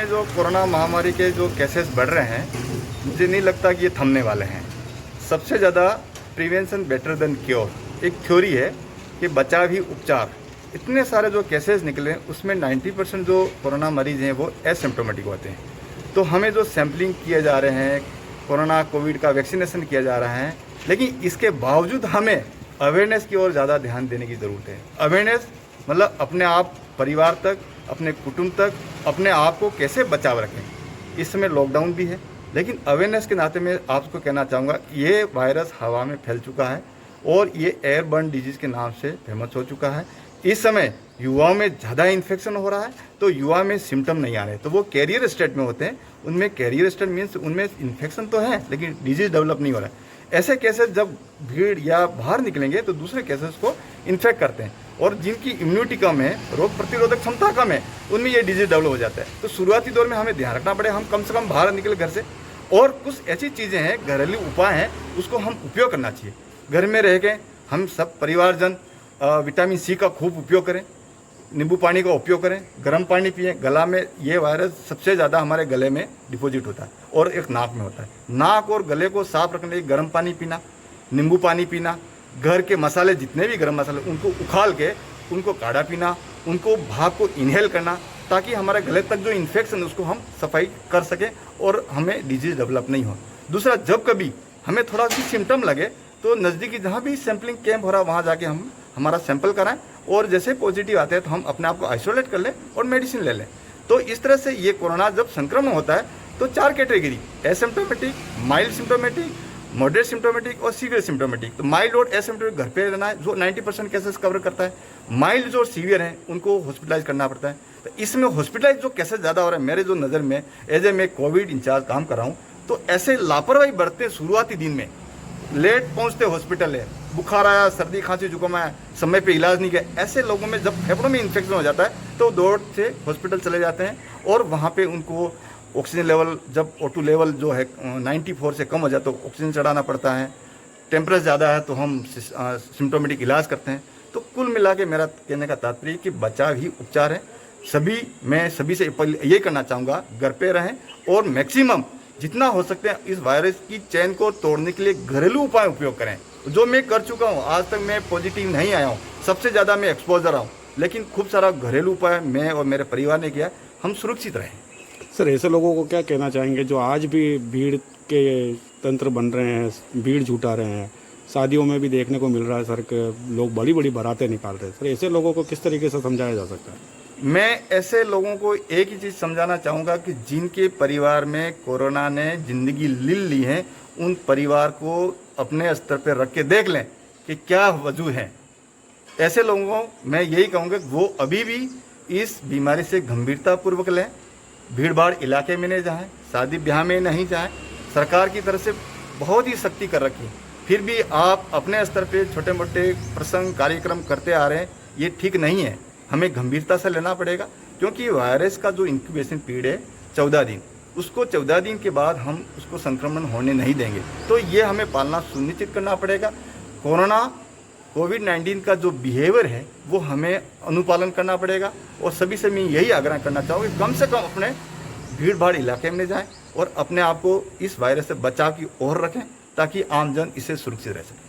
जो कोरोना महामारी के जो केसेस बढ़ रहे हैं, मुझे नहीं लगता कि ये थमने वाले हैं। सबसे ज़्यादा प्रिवेंशन बेटर देन क्योर एक थ्योरी है कि बचाव ही उपचार। इतने सारे जो केसेस निकले उसमें 90% जो कोरोना मरीज़ हैं वो एसिम्प्टोमेटिक होते हैं। तो हमें जो सैम्पलिंग किए जा रहे हैं, कोरोना कोविड का वैक्सीनेशन किया जा रहा है, लेकिन इसके बावजूद हमें अवेयरनेस की ओर ज़्यादा ध्यान देने की ज़रूरत है। अवेयरनेस मतलब अपने आप, परिवार तक, अपने कुटुंब तक अपने आप को कैसे बचाव रखें। इस समय लॉकडाउन भी है, लेकिन अवेयरनेस के नाते मैं आपको कहना चाहूँगा ये वायरस हवा में फैल चुका है और ये एयरबर्न डिजीज़ के नाम से फेमस हो चुका है। इस समय युवाओं में ज़्यादा इन्फेक्शन हो रहा है, तो युवा में सिम्टम नहीं आ रहे, तो वो कैरियर स्टेट में होते हैं। उनमें कैरियर स्टेट मीन्स उनमें इन्फेक्शन तो है लेकिन डिजीज़ डेवलप नहीं हो रहा है। ऐसे केसेस जब भीड़ या बाहर निकलेंगे तो दूसरे केसेस को इन्फेक्ट करते हैं, और जिनकी इम्यूनिटी कम है, रोग प्रतिरोधक क्षमता कम है, उनमें ये डिजीज डेवलप हो जाता है। तो शुरुआती दौर में हमें ध्यान रखना पड़ेगा, हम कम से कम बाहर निकले घर से, और कुछ ऐसी चीज़ें हैं, घरेलू उपाय हैं, उसको हम उपयोग करना चाहिए। घर में रह के हम सब परिवारजन विटामिन सी का खूब उपयोग करें, नींबू पानी का उपयोग करें, गर्म पानी पिएं। गला में ये वायरस सबसे ज़्यादा हमारे गले में डिपॉजिट होता है और एक नाक में होता है। नाक और गले को साफ रखने के लिए गर्म पानी पीना, नींबू पानी पीना, घर के मसाले जितने भी गर्म मसाले उनको उखाल के उनको काढ़ा पीना, उनको भाप को इनहेल करना, ताकि हमारे गले तक जो इन्फेक्शन उसको हम सफाई कर सकें और हमें डिजीज डेवलप नहीं हो। दूसरा, जब कभी हमें थोड़ा भी सिम्टम लगे तो नज़दीकी जहाँ भी सैम्पलिंग कैंप हो रहा है वहाँ जाके हम हमारा सैंपल कराएं, और जैसे पॉजिटिव आते हैं तो हम अपने आप को आइसोलेट कर लें और मेडिसिन ले लें। तो इस तरह से ये कोरोना जब संक्रमण होता है तो 4 category, asymptomatic, mild symptomatic, moderate symptomatic और सीवियर सिम्प्टोमेटिक। तो माइल्ड और एसिम्प्टोमेटिक घर पे रहना है, जो 90% केसेस कवर करता है। माइल्ड जो सीवियर हैं उनको हॉस्पिटलाइज करना पड़ता है। तो इसमें हॉस्पिटलाइज जो केसेस ज़्यादा हो रहे हैं, मेरे जो नज़र में एज ए मैं कोविड इंचार्ज काम कर रहा हूँ, तो ऐसे लापरवाही बरतते शुरुआती दिन में, लेट पहुँचते हॉस्पिटल है, बुखार आया, सर्दी खांसी जुकाम आया, समय पे इलाज नहीं किया, ऐसे लोगों में जब फेफड़ों में इन्फेक्शन हो जाता है तो दौड़ से हॉस्पिटल चले जाते हैं, और वहाँ पे उनको ऑक्सीजन लेवल, जब O2 लेवल जो है 94 से कम हो जाए तो ऑक्सीजन चढ़ाना पड़ता है। टेम्परेचर ज़्यादा है तो हम सिम्टोमेटिक इलाज करते हैं। तो कुल मिला के मेरा कहने का तात्पर्य कि बचाव ही उपचार है। मैं सभी से ये करना चाहूँगा, घर पे रहें और मैक्सिमम जितना हो सकते हैं इस वायरस की चैन को तोड़ने के लिए घरेलू उपाय उपयोग करें। जो मैं कर चुका हूँ, आज तक मैं पॉजिटिव नहीं आया हूँ, सबसे ज़्यादा मैं एक्सपोजर हूँ, लेकिन खूब सारा घरेलू उपाय मैं और मेरे परिवार ने किया, हम सुरक्षित रहें। सर, ऐसे लोगों को क्या कहना चाहेंगे जो आज भी भीड़ के तंत्र बन रहे हैं, भीड़ जुटा रहे हैं? शादियों में भी देखने को मिल रहा है सर कि लोग बड़ी बड़ी बारातें निकाल रहे हैं। सर, ऐसे लोगों को किस तरीके से समझाया जा सकता है? मैं ऐसे लोगों को एक ही चीज़ समझाना चाहूँगा कि जिनके परिवार में कोरोना ने ज़िंदगी ले ली है, उन परिवार को अपने स्तर पर रख के देख लें कि क्या वजह है। ऐसे लोगों को मैं यही कहूँगा कि वो अभी भी इस बीमारी से गंभीरतापूर्वक लें, भीड़ भाड़ इलाके में नहीं जाएं, शादी ब्याह में नहीं जाएं। सरकार की तरफ से बहुत ही सख्ती कर रखी है, फिर भी आप अपने स्तर पे छोटे मोटे प्रसंग कार्यक्रम करते आ रहे हैं, ये ठीक नहीं है। हमें गंभीरता से लेना पड़ेगा, क्योंकि वायरस का जो इंक्यूबेशन पीरियड है 14 दिन, उसको 14 दिन के बाद हम उसको संक्रमण होने नहीं देंगे। तो ये हमें पालना सुनिश्चित करना पड़ेगा। कोविड-19 का जो बिहेवियर है वो हमें अनुपालन करना पड़ेगा, और सभी से मैं यही आग्रह करना चाहूँगा कि कम से कम अपने भीड़ भाड़ इलाके में जाएं और अपने आप को इस वायरस से बचाव की ओर रखें, ताकि आमजन इससे सुरक्षित रह सके।